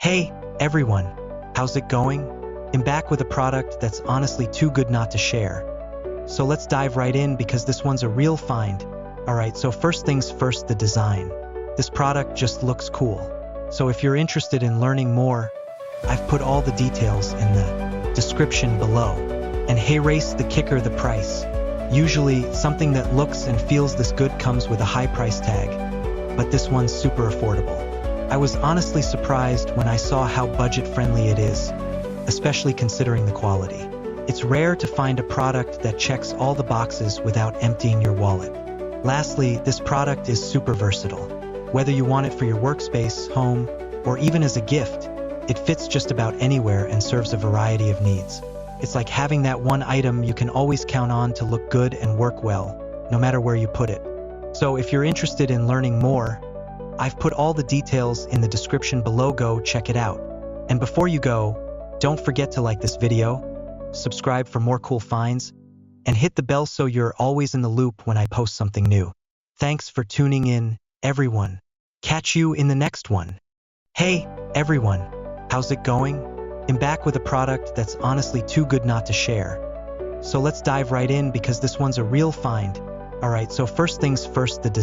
Hey, everyone, how's it going? I'm back with a product that's honestly too good not to share. So let's dive right in because this one's a real find. Alright, so first things first, the design. This product just looks cool. So if you're interested in learning more, I've put all the details in the description below. And hey, race the kicker, the price. Usually, something that looks and feels this good comes with a high price tag, but this one's super affordable. I was honestly surprised when I saw how budget-friendly it is, especially considering the quality. It's rare to find a product that checks all the boxes without emptying your wallet. Lastly, this product is super versatile. Whether you want it for your workspace, home, or even as a gift, it fits just about anywhere and serves a variety of needs. It's like having that one item you can always count on to look good and work well, no matter where you put it. So if you're interested in learning more, I've put all the details in the description below. Go check it out. And before you go, don't forget to like this video, subscribe for more cool finds, and hit the bell so you're always in the loop when I post something new. Thanks for tuning in, everyone. Catch you in the next one. Hey, everyone, how's it going? I'm back with a product that's honestly too good not to share. So let's dive right in because this one's a real find. Alright, so first things first, the design.